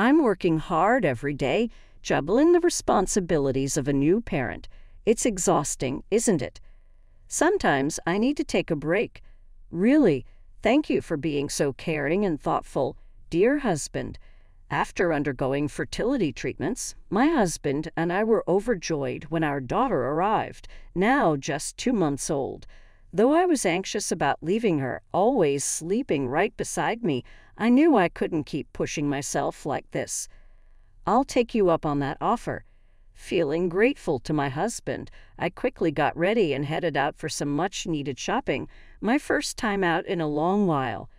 I'm working hard every day, juggling the responsibilities of a new parent. It's exhausting, isn't it? Sometimes I need to take a break. Really, thank you for being so caring and thoughtful, dear husband. After undergoing fertility treatments, my husband and I were overjoyed when our daughter arrived, now just 2 months old. Though I was anxious about leaving her, always sleeping right beside me, I knew I couldn't keep pushing myself like this. I'll take you up on that offer. Feeling grateful to my husband, I quickly got ready and headed out for some much-needed shopping, my first time out in a long while.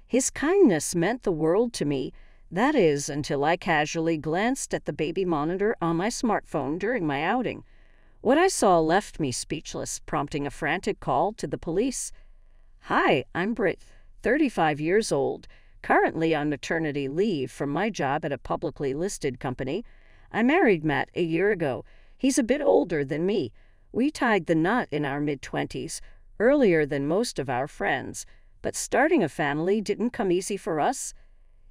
His kindness meant the world to me, that is, until I casually glanced at the baby monitor on my smartphone during my outing. What I saw left me speechless, prompting a frantic call to the police. Hi, I'm Britt, 35 years old, currently on maternity leave from my job at a publicly listed company. I married Matt a year ago. He's a bit older than me. We tied the knot in our mid-20s, earlier than most of our friends. But starting a family didn't come easy for us.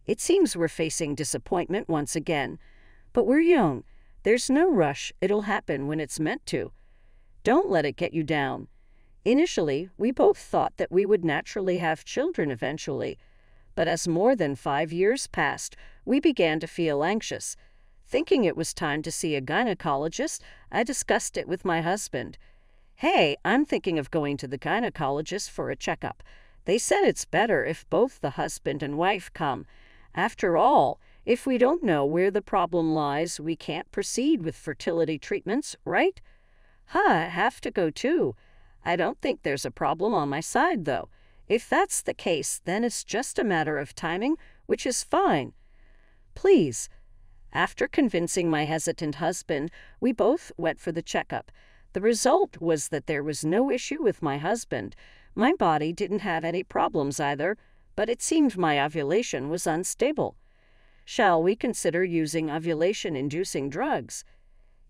It seems we're facing disappointment once again. But we're young. There's no rush. It'll happen when it's meant to. Don't let it get you down. Initially, we both thought that we would naturally have children eventually. But as more than 5 years passed, we began to feel anxious. Thinking it was time to see a gynecologist, I discussed it with my husband. Hey, I'm thinking of going to the gynecologist for a checkup. They said it's better if both the husband and wife come. After all, if we don't know where the problem lies, we can't proceed with fertility treatments, right? I have to go too. I don't think there's a problem on my side, though. If that's the case, then it's just a matter of timing, which is fine. Please. After convincing my hesitant husband, we both went for the checkup. The result was that there was no issue with my husband. My body didn't have any problems either, but it seemed my ovulation was unstable. Shall we consider using ovulation-inducing drugs?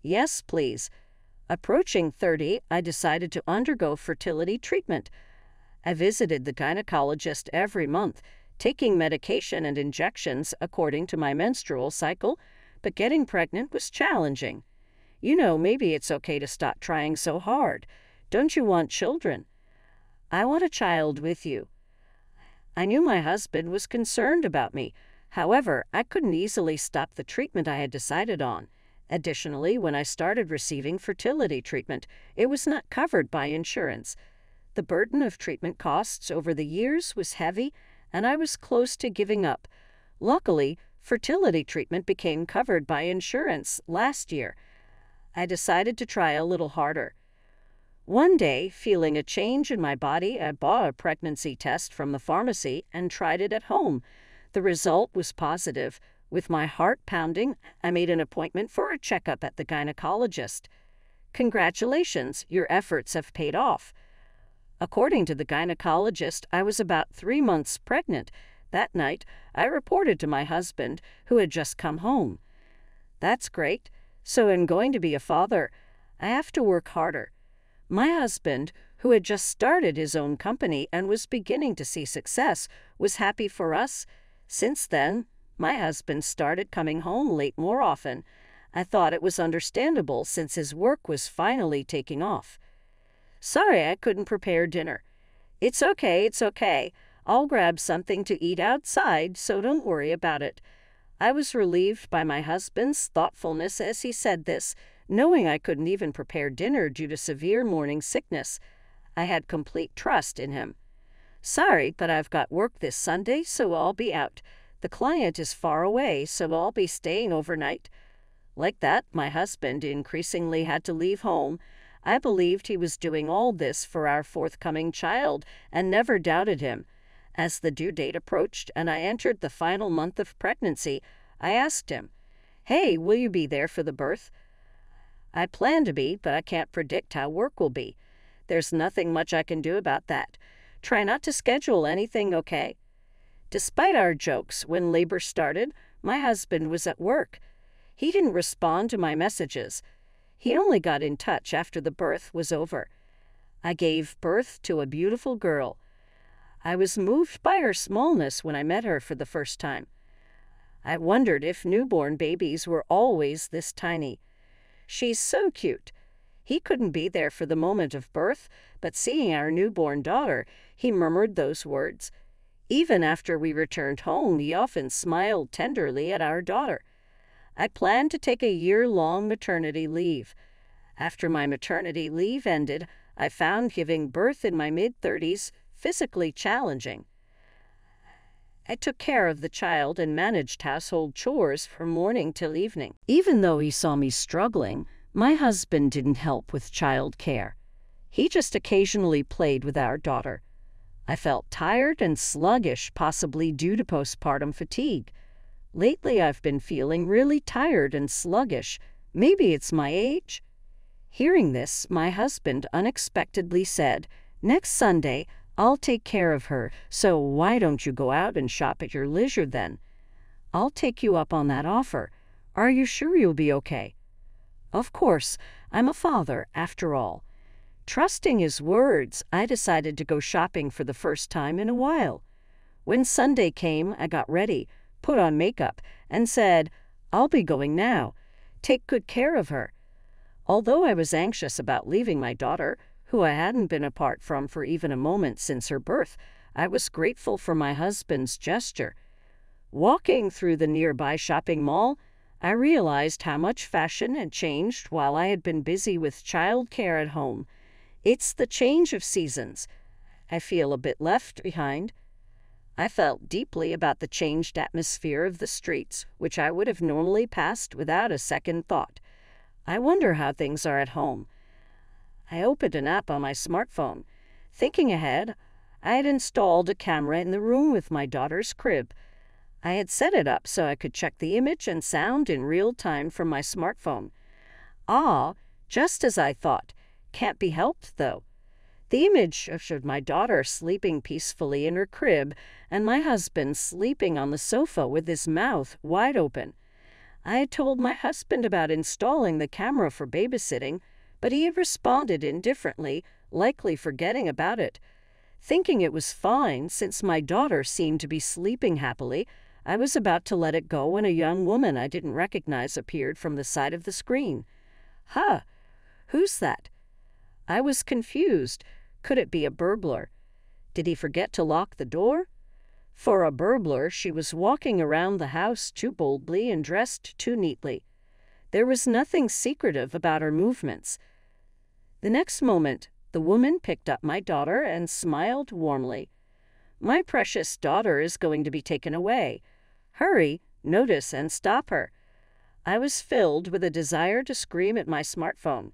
Yes, please. Approaching 30, I decided to undergo fertility treatment. I visited the gynecologist every month, taking medication and injections according to my menstrual cycle, but getting pregnant was challenging. You know, maybe it's okay to stop trying so hard. Don't you want children? I want a child with you. I knew my husband was concerned about me. However, I couldn't easily stop the treatment I had decided on. Additionally, when I started receiving fertility treatment, it was not covered by insurance. The burden of treatment costs over the years was heavy, and I was close to giving up. Luckily, fertility treatment became covered by insurance last year. I decided to try a little harder. One day, feeling a change in my body, I bought a pregnancy test from the pharmacy and tried it at home. The result was positive. With my heart pounding, I made an appointment for a checkup at the gynecologist. Congratulations, your efforts have paid off. According to the gynecologist, I was about 3 months pregnant. That night, I reported to my husband, who had just come home. That's great. So I'm going to be a father. I have to work harder. My husband, who had just started his own company and was beginning to see success, was happy for us. Since then, my husband started coming home late more often. I thought it was understandable since his work was finally taking off. Sorry I couldn't prepare dinner. It's okay. I'll grab something to eat outside, so don't worry about it. I was relieved by my husband's thoughtfulness as he said this, knowing I couldn't even prepare dinner due to severe morning sickness. I had complete trust in him. Sorry, but I've got work this Sunday, so I'll be out. The client is far away, so I'll be staying overnight. Like that, my husband increasingly had to leave home. I believed he was doing all this for our forthcoming child and never doubted him. As the due date approached and I entered the final month of pregnancy, I asked him, "Hey, will you be there for the birth?" I plan to be, but I can't predict how work will be. There's nothing much I can do about that. Try not to schedule anything, okay? Despite our jokes, when labor started, my husband was at work. He didn't respond to my messages. He only got in touch after the birth was over. I gave birth to a beautiful girl. I was moved by her smallness when I met her for the first time. I wondered if newborn babies were always this tiny. She's so cute. He couldn't be there for the moment of birth, but seeing our newborn daughter, he murmured those words. Even after we returned home, he often smiled tenderly at our daughter. I planned to take a year-long maternity leave. After my maternity leave ended, I found giving birth in my mid-30s physically challenging. I took care of the child and managed household chores from morning till evening. Even though he saw me struggling, my husband didn't help with child care. He just occasionally played with our daughter. I felt tired and sluggish, possibly due to postpartum fatigue. Lately, I've been feeling really tired and sluggish. Maybe it's my age? Hearing this, my husband unexpectedly said, "Next Sunday, I'll take care of her, so why don't you go out and shop at your leisure then? I'll take you up on that offer. Are you sure you'll be okay?" Of course, I'm a father, after all. Trusting his words, I decided to go shopping for the first time in a while. When Sunday came, I got ready, put on makeup, and said, "I'll be going now. Take good care of her." Although I was anxious about leaving my daughter, who I hadn't been apart from for even a moment since her birth, I was grateful for my husband's gesture. Walking through the nearby shopping mall, I realized how much fashion had changed while I had been busy with childcare at home. It's the change of seasons. I feel a bit left behind. I felt deeply about the changed atmosphere of the streets, which I would have normally passed without a second thought. I wonder how things are at home. I opened an app on my smartphone. Thinking ahead, I had installed a camera in the room with my daughter's crib. I had set it up so I could check the image and sound in real time from my smartphone. Just as I thought. Can't be helped, though. The image showed my daughter sleeping peacefully in her crib and my husband sleeping on the sofa with his mouth wide open. I had told my husband about installing the camera for babysitting, but he had responded indifferently, likely forgetting about it. Thinking it was fine since my daughter seemed to be sleeping happily, I was about to let it go when a young woman I didn't recognize appeared from the side of the screen. Who's that? I was confused. Could it be a burglar? Did he forget to lock the door? For a burglar, she was walking around the house too boldly and dressed too neatly. There was nothing secretive about her movements. The next moment, the woman picked up my daughter and smiled warmly. "My precious daughter is going to be taken away. Hurry, notice and stop her." I was filled with a desire to scream at my smartphone.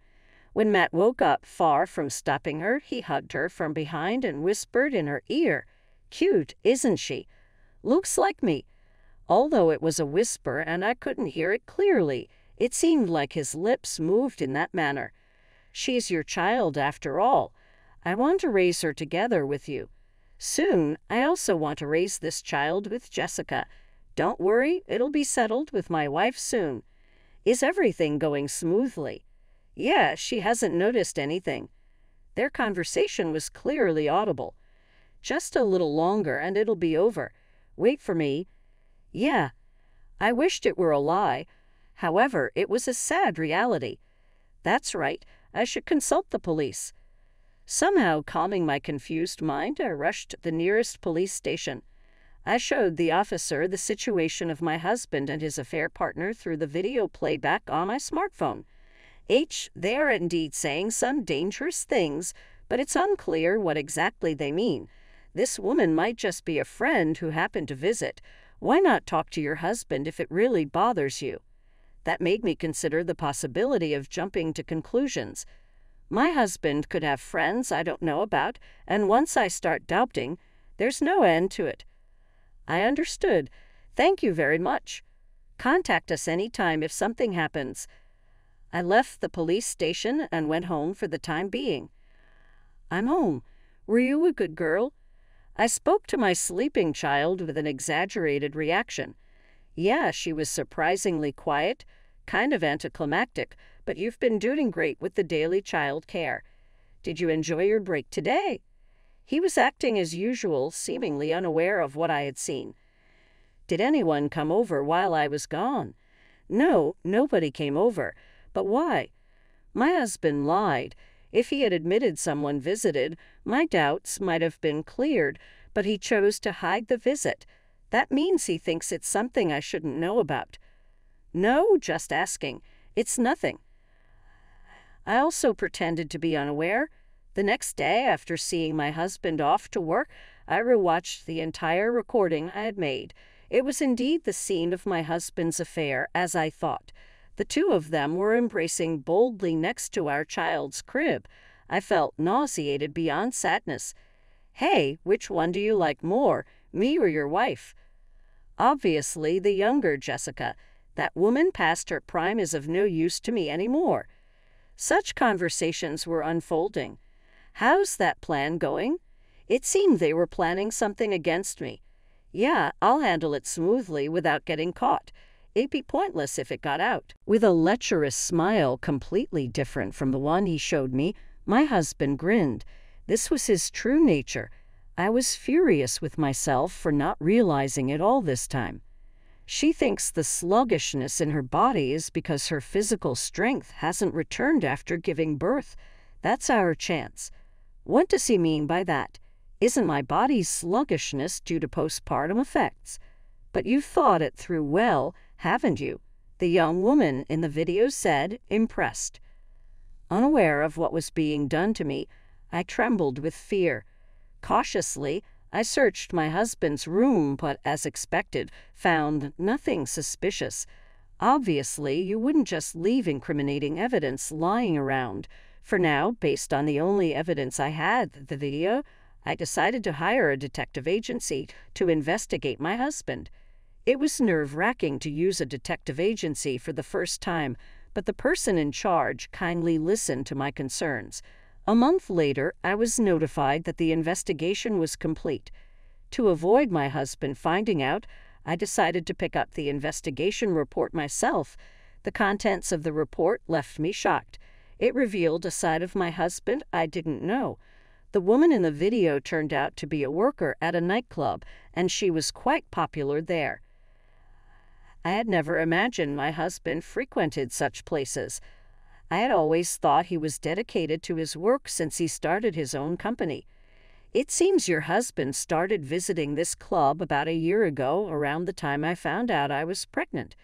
When Matt woke up, far from stopping her, he hugged her from behind and whispered in her ear, "Cute, isn't she? Looks like me." Although it was a whisper and I couldn't hear it clearly, it seemed like his lips moved in that manner. "She's your child after all. I want to raise her together with you. Soon, I also want to raise this child with Jessica. Don't worry, it'll be settled with my wife soon. Is everything going smoothly?" "Yeah, she hasn't noticed anything." Their conversation was clearly audible. "Just a little longer and it'll be over. Wait for me." Yeah, I wished it were a lie. However, it was a sad reality. That's right, I should consult the police. Somehow calming my confused mind, I rushed to the nearest police station. I showed the officer the situation of my husband and his affair partner through the video playback on my smartphone. They are indeed saying some dangerous things, but it's unclear what exactly they mean. This woman might just be a friend who happened to visit. Why not talk to your husband if it really bothers you? That made me consider the possibility of jumping to conclusions. My husband could have friends I don't know about, and once I start doubting, there's no end to it. I understood. Thank you very much. Contact us anytime if something happens. I left the police station and went home for the time being. "I'm home. Were you a good girl?" I spoke to my sleeping child with an exaggerated reaction. "Yeah, she was surprisingly quiet, kind of anticlimactic, but you've been doing great with the daily child care. Did you enjoy your break today?" He was acting as usual, seemingly unaware of what I had seen. Did anyone come over while I was gone? No, nobody came over. But why? My husband lied. If he had admitted someone visited, my doubts might have been cleared, but he chose to hide the visit. That means he thinks it's something I shouldn't know about. No, just asking. It's nothing. I also pretended to be unaware. The next day, after seeing my husband off to work, I rewatched the entire recording I had made. It was indeed the scene of my husband's affair, as I thought. The two of them were embracing boldly next to our child's crib. I felt nauseated beyond sadness. Hey, which one do you like more, me or your wife? Obviously, the younger Jessica. That woman past her prime is of no use to me anymore. Such conversations were unfolding. How's that plan going? It seemed they were planning something against me. Yeah, I'll handle it smoothly without getting caught. It'd be pointless if it got out. With a lecherous smile completely different from the one he showed me, my husband grinned. This was his true nature. I was furious with myself for not realizing it all this time. She thinks the sluggishness in her body is because her physical strength hasn't returned after giving birth. That's our chance. What does he mean by that? Isn't my body's sluggishness due to postpartum effects? But you've thought it through well, haven't you? The young woman in the video said, impressed. Unaware of what was being done to me, I trembled with fear. Cautiously, I searched my husband's room, but as expected, found nothing suspicious. Obviously, you wouldn't just leave incriminating evidence lying around. For now, based on the only evidence I had, the video, I decided to hire a detective agency to investigate my husband. It was nerve-wracking to use a detective agency for the first time, but the person in charge kindly listened to my concerns. A month later, I was notified that the investigation was complete. To avoid my husband finding out, I decided to pick up the investigation report myself. The contents of the report left me shocked. It revealed a side of my husband I didn't know. The woman in the video turned out to be a worker at a nightclub, and she was quite popular there. I had never imagined my husband frequented such places. I had always thought he was dedicated to his work since he started his own company. It seems your husband started visiting this club about a year ago, around the time I found out I was pregnant.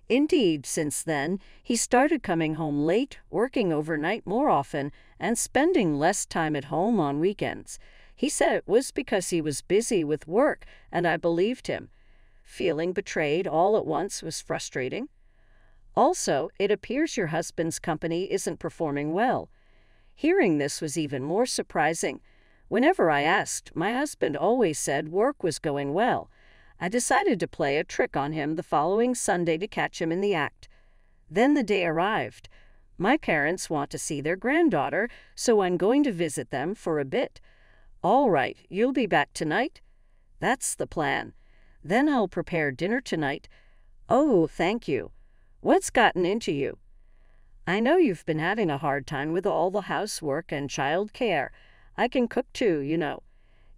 Indeed, since then, he started coming home late, working overnight more often, and spending less time at home on weekends. He said it was because he was busy with work, and I believed him. Feeling betrayed all at once was frustrating. Also, it appears your husband's company isn't performing well. Hearing this was even more surprising. Whenever I asked, my husband always said work was going well. I decided to play a trick on him the following Sunday to catch him in the act. Then the day arrived. My parents want to see their granddaughter, so I'm going to visit them for a bit. All right, you'll be back tonight? That's the plan. Then I'll prepare dinner tonight. Oh, thank you. What's gotten into you? I know you've been having a hard time with all the housework and child care. I can cook too, you know.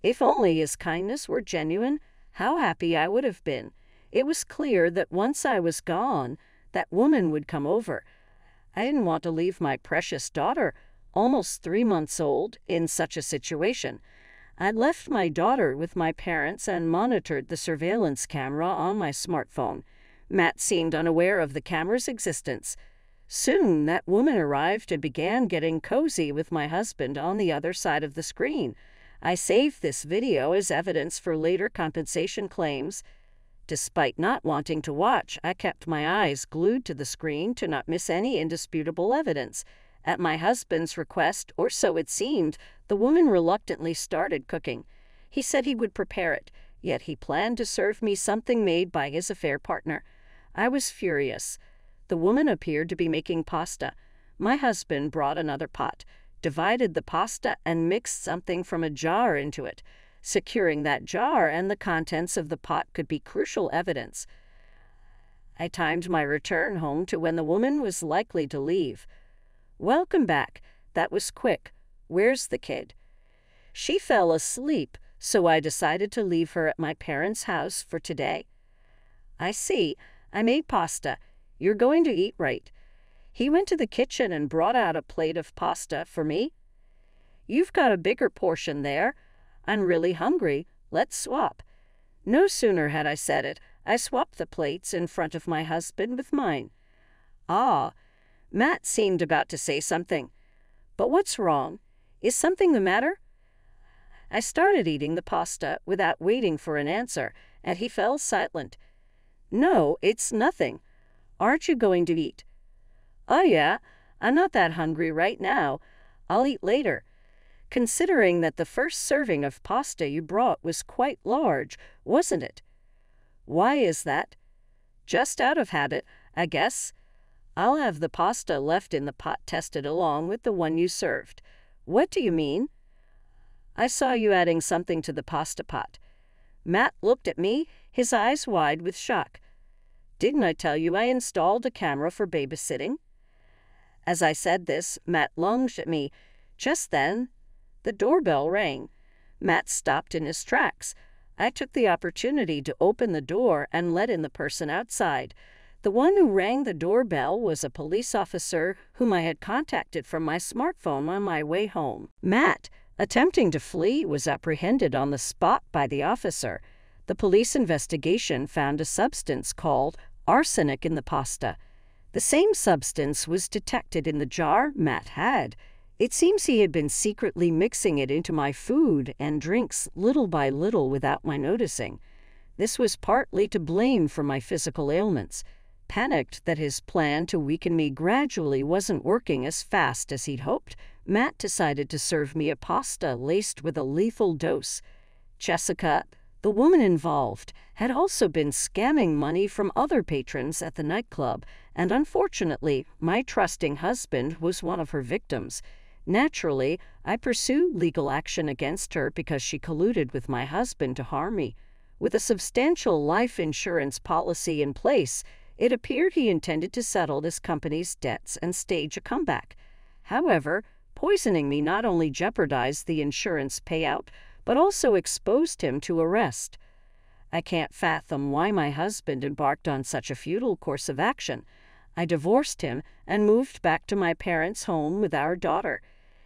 If only his kindness were genuine, how happy I would have been. It was clear that once I was gone, that woman would come over. I didn't want to leave my precious daughter, almost 3 months old, in such a situation. I left my daughter with my parents and monitored the surveillance camera on my smartphone. Matt seemed unaware of the camera's existence. Soon, that woman arrived and began getting cozy with my husband on the other side of the screen. I saved this video as evidence for later compensation claims. Despite not wanting to watch, I kept my eyes glued to the screen to not miss any indisputable evidence. At my husband's request, or so it seemed, the woman reluctantly started cooking. He said he would prepare it, yet he planned to serve me something made by his affair partner. I was furious. The woman appeared to be making pasta. My husband brought another pot, divided the pasta, and mixed something from a jar into it. Securing that jar and the contents of the pot could be crucial evidence. I timed my return home to when the woman was likely to leave. Welcome back. That was quick. Where's the kid? She fell asleep, so I decided to leave her at my parents' house for today. I see. I made pasta. You're going to eat right. He went to the kitchen and brought out a plate of pasta for me. You've got a bigger portion there. I'm really hungry. Let's swap. No sooner had I said it, I swapped the plates in front of my husband with mine. Ah, Matt seemed about to say something. But what's wrong? Is something the matter? I started eating the pasta without waiting for an answer, and he fell silent. No, it's nothing. Aren't you going to eat? Oh yeah, I'm not that hungry right now. I'll eat later. Considering that the first serving of pasta you brought was quite large, wasn't it? Why is that? Just out of habit, I guess. I'll have the pasta left in the pot tested along with the one you served. What do you mean? I saw you adding something to the pasta pot. Matt looked at me, his eyes wide with shock. Didn't I tell you I installed a camera for babysitting? As I said this, Matt lunged at me. Just then, the doorbell rang. Matt stopped in his tracks. I took the opportunity to open the door and let in the person outside. The one who rang the doorbell was a police officer whom I had contacted from my smartphone on my way home. Matt, attempting to flee, was apprehended on the spot by the officer. The police investigation found a substance called arsenic in the pasta. The same substance was detected in the jar Matt had. It seems he had been secretly mixing it into my food and drinks little by little without my noticing. This was partly to blame for my physical ailments. Panicked that his plan to weaken me gradually wasn't working as fast as he'd hoped, Matt decided to serve me a pasta laced with a lethal dose. Jessica, the woman involved, had also been scamming money from other patrons at the nightclub, and unfortunately, my trusting husband was one of her victims. Naturally, I pursued legal action against her because she colluded with my husband to harm me. With a substantial life insurance policy in place, it appeared he intended to settle this company's debts and stage a comeback. However, poisoning me not only jeopardized the insurance payout, but also exposed him to arrest. I can't fathom why my husband embarked on such a futile course of action. I divorced him and moved back to my parents' home with our daughter.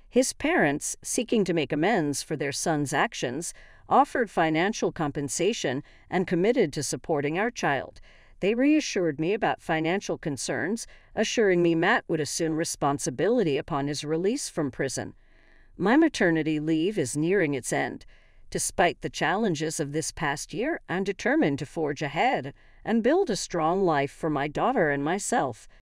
His parents, seeking to make amends for their son's actions, offered financial compensation and committed to supporting our child. They reassured me about financial concerns, assuring me Matt would assume responsibility upon his release from prison. My maternity leave is nearing its end. Despite the challenges of this past year, I'm determined to forge ahead and build a strong life for my daughter and myself.